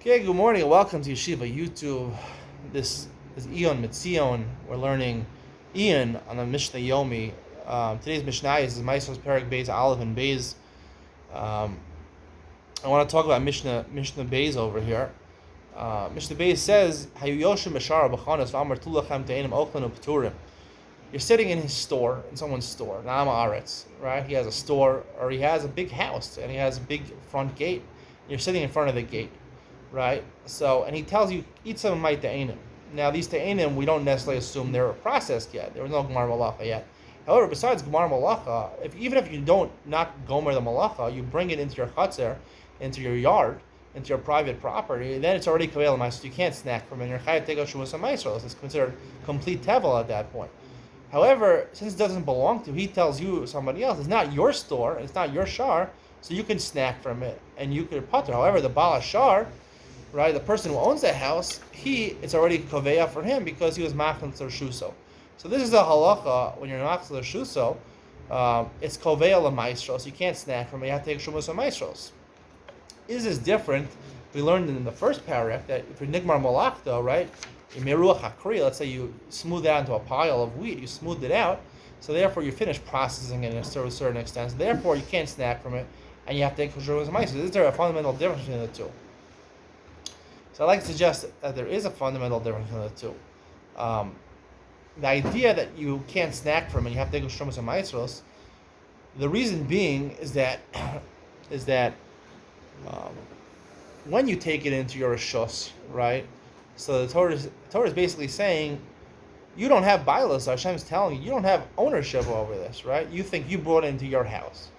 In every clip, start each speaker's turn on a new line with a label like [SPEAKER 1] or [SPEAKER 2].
[SPEAKER 1] Okay, good morning and welcome to Yeshiva YouTube. This is Iyun Mitzion. We're learning Iyun on the Mishnah Yomi. Today's Mishnah is Maasros Perek Beis Aleph and Beis. I want to talk about Mishnah Beis over here. Mishnah Beis says, you're sitting in his store, in someone's store, Na'am Aretz, right? He has a store, or he has a big house, and he has a big front gate. You're sitting in front of the gate. Right? So, and he tells you, eat some of my ta'anim. Now, these ta'anim, we don't necessarily assume they're processed yet. There was no Gemar Malacha yet. However, besides Gemar Malacha, even if you don't not Gomer the Malacha, you bring it into your chutzner, into your yard, into your private property, then it's already Kavel Maasros. You can't snack from it. You're Chayav take out Shumas Maasros. It's considered complete Tevel at that point. However, since it doesn't belong to, he tells you somebody else, it's not your store, it's not your shar, so you can snack from it, and you could putter. However, the Baal Shar, right, the person who owns that house, it's already koveya for him because he was machzor shuso. So this is a halacha when you're machzor shuso. It's koveya l'maasros. You can't snack from it. You have to take shumas maasros. Is this different? We learned in the first paragraph that if you're nigmar malachta, right, meruach hakri, let's say you smooth it out into a pile of wheat, you smoothed it out, so therefore you finish processing it to a certain extent. So therefore you can't snack from it, and you have to take shumas maasros. Is there a fundamental difference between the two? So I'd like to suggest that there is a fundamental difference between the two. The idea that you can't snack from it, you have to take Shumas and Maasros, the reason being is that when you take it into your Rishos, right? So the Torah is basically saying, you don't have bailos. Hashem is telling you don't have ownership over this, right? You think you brought it into your house.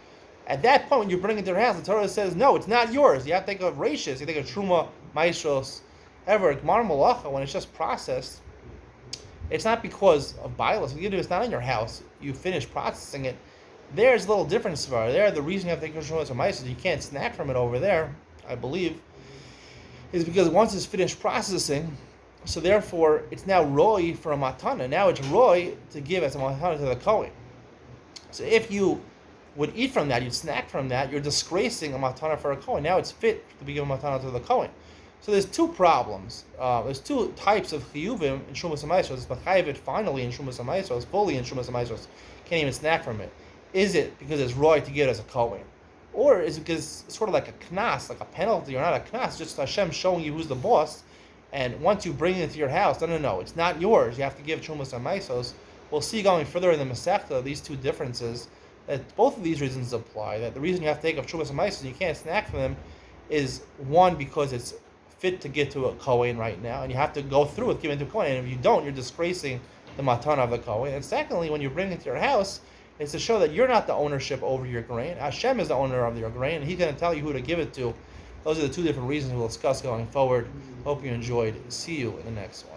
[SPEAKER 1] At that point, when you bring it to your house, the Torah says, no, it's not yours. You have to take a rashis, you take a truma, maasros, ever. Gemar Malacha, when it's just processed, it's not because of bailos. It's not in your house. You finish processing it. There's a little difference there. The reason you have to take a truma or maasros, you can't snack from it over there, I believe, is because once it's finished processing, so therefore it's now roy for a matana. Now it's roy to give as a matana to the Kohen. So if you would eat from that, you'd snack from that, you're disgracing a matana for a Kohen. Now it's fit to be given matana to the Kohen. So there's two problems. There's two types of chiyuvim in Shumas HaMaasros, but chayav it finally in Shumas HaMaasros, fully in Shumas HaMaasros. Can't even snack from it. Is it because it's roy to give it as a Kohen? Or is it because it's sort of like a knas, like a penalty, or not a knas, just Hashem showing you who's the boss, and once you bring it into your house, no, it's not yours, you have to give Shumas HaMaasros. We'll see going further in the Masechta, these two differences, that both of these reasons apply. That the reason you have to take up Shumas HaMaasros, you can't snack from them, is one, because it's fit to get to a Kohen right now, and you have to go through it, give it to a Kohen, and if you don't, you're disgracing the matana of the Kohen. And secondly, when you bring it to your house, it's to show that you're not the ownership over your grain. Hashem is the owner of your grain, and He's going to tell you who to give it to. Those are the two different reasons we'll discuss going forward. Hope you enjoyed. See you in the next one.